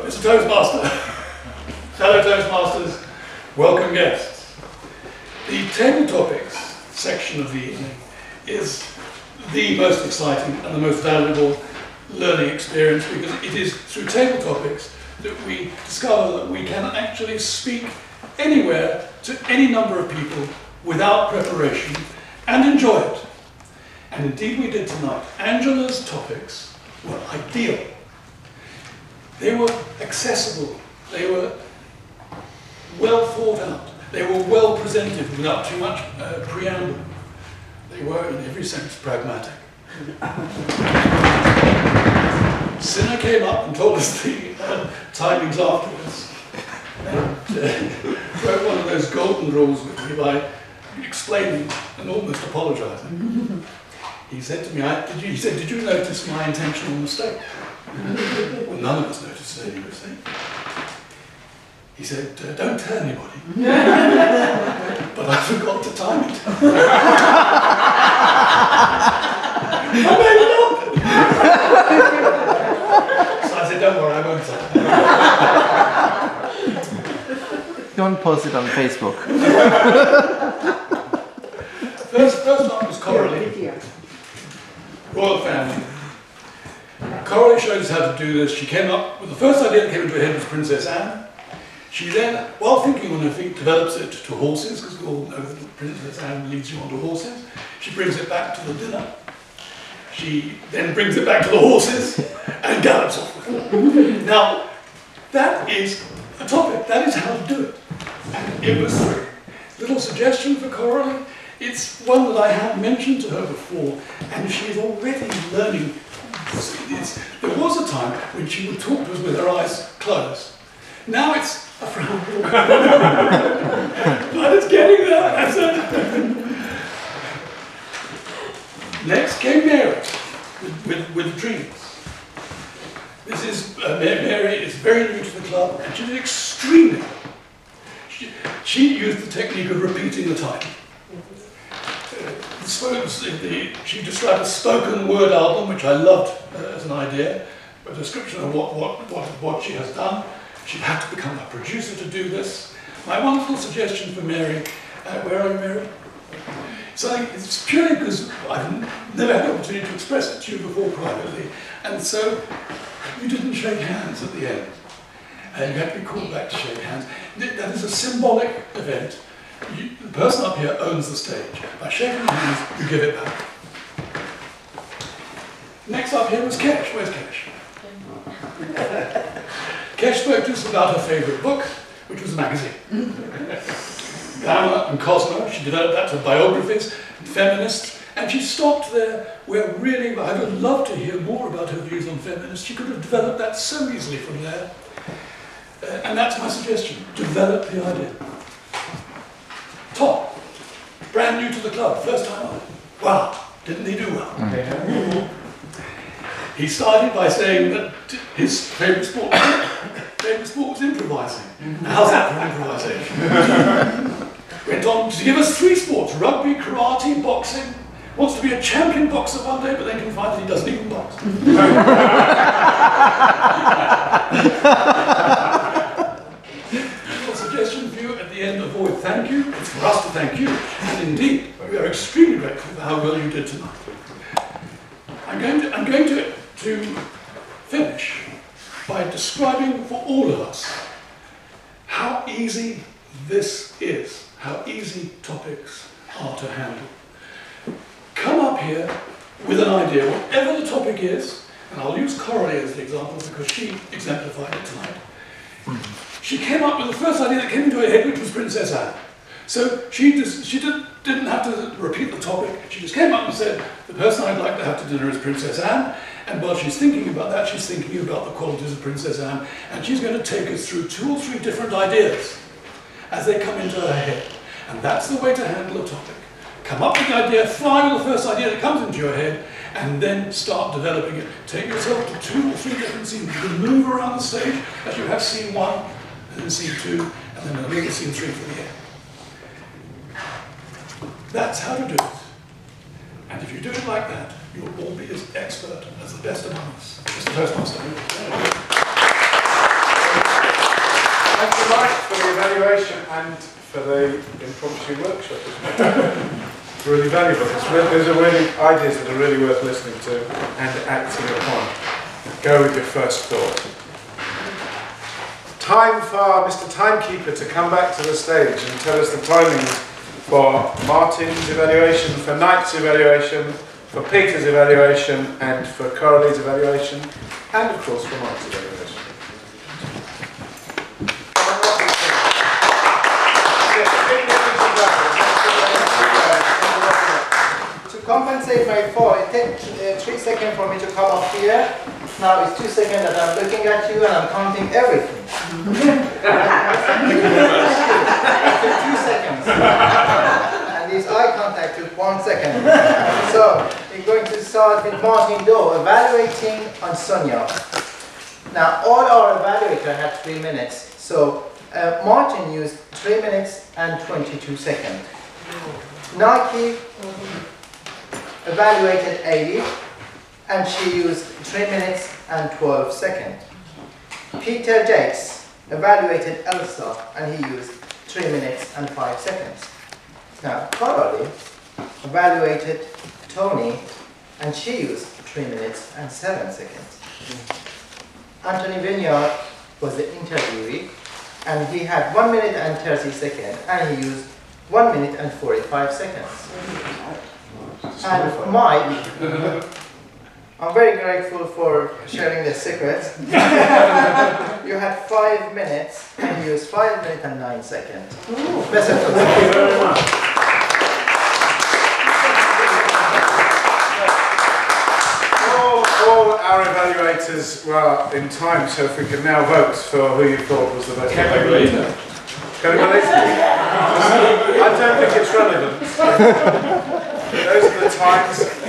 Mr. Toastmaster, fellow Toastmasters, welcome guests. The table topics section of the evening is the most exciting and the most valuable learning experience, because it is through table topics that we discover that we can actually speak anywhere to any number of people without preparation and enjoy it. And indeed we did tonight. Angela's topics were ideal. They were accessible, they were well thought out, they were well presented without too much preamble. They were in every sense pragmatic. Sinner came up and told us the timings afterwards, and broke one of those golden rules with me by explaining and almost apologising. He said to me, did you notice my intentional mistake? Well, none of us noticed any mistake. He said, don't tell anybody. But I forgot to time it. I made it up! So I said, don't worry, I won't tell. Don't post it on Facebook. First up was Coralie. Royal family. Coralie showed us how to do this. She came up with the first idea that came into her head was Princess Anne. She then, while thinking on her feet, develops it to horses, because we all know that Princess Anne leads you onto horses. She brings it back to the dinner. She then brings it back to the horses and gallops off with it. Now, that is a topic. That is how to do it. And it was a little suggestion for Coralie. It's one that I have mentioned to her before, and she's already learning. There was a time when she would talk to us with her eyes closed. Now it's a frown. But it's getting there. That's it. Next came Mary with dreams. This is Mary is very new to the club, and she did extremely well. She used the technique of repeating the title. She described a spoken word album, which I loved as an idea, a description of what she has done. She had to become a producer to do this. My wonderful suggestion for Mary, where are you, Mary? So it's purely because I've never had the opportunity to express it to you before privately, and so you didn't shake hands at the end. And you had to be called back to shake hands. That is a symbolic event. The person up here owns the stage. By shaking hands, you give it back. Next up here was Kesh. Where's Kesh? Kesh spoke to us about her favourite book, which was a magazine. Glamour and Cosmo. She developed that to biographies and feminists, and she stopped there where really I would love to hear more about her views on feminists. She could have developed that so easily from there. And that's my suggestion. Develop the idea. Tom, brand new to the club, first time on. Wow, didn't he do well? He started by saying that his favourite sport was improvising. How's that for improvisation? Went on to give us 3 sports: rugby, karate, boxing. Wants to be a champion boxer one day, but then can find that he doesn't even box. Suggestion for you at the end: avoid thank you. It's for us to thank you, and indeed we are extremely grateful for how well you did tonight. I'm going to finish by describing for all of us how easy this is, how easy topics are to handle. Come up here with an idea, whatever the topic is, and I'll use Coralie as the example because she exemplified it tonight. She came up with the first idea that came into her head, which was Princess Anne. So she didn't have to repeat the topic. She just came up and said, the person I'd like to have to dinner is Princess Anne. And while she's thinking about that, she's thinking about the qualities of Princess Anne. And she's going to take us through 2 or 3 different ideas as they come into her head. And that's the way to handle a topic. Come up with the idea, fly with the first idea that comes into your head, and then start developing it. Take yourself to 2 or 3 different scenes. You can move around the stage as you have scene 1, and then scene 2, and then another scene 3 for the end. That's how to do it. And if you do it like that, you will all be as expert as the best among us. Mr. Toastmaster. Thank you, Mike, for the evaluation and for the impromptu workshop. It's really valuable. Those are really ideas that are really worth listening to and acting upon. Go with your first thought. Time for Mr. Timekeeper to come back to the stage and tell us the timings for Martin's evaluation, for Knight's evaluation, for Peter's evaluation, and for Coralie's evaluation, and of course for Mike's evaluation. To compensate my fall, it takes 3 seconds for me to come up here. Now it's 2 seconds that I'm looking at you and I'm counting everything. After 2 seconds. And this eye contact took 1 second. So we're going to start with Martin Doe, evaluating on Sonia. Now all our evaluators had 3 minutes. So Martin used 3 minutes and 22 seconds. Nike evaluated Ailey, and she used 3 minutes and 12 seconds. Peter Jakes evaluated Elsa, and he used 3 minutes and 5 seconds. Now, Coralie evaluated Tony, and she used 3 minutes and 7 seconds. Anthony Vineyard was the interviewee, and he had 1 minute and 30 seconds, and he used 1 minute and 45 seconds. And Mike, I'm very grateful for sharing the secrets. You had 5 minutes, and you used 5 minutes and 9 seconds. Best of luck. Thank you very much. All our evaluators were in time, so if we can now vote for who you thought was the best evaluator. I don't think it's relevant. Those are the times.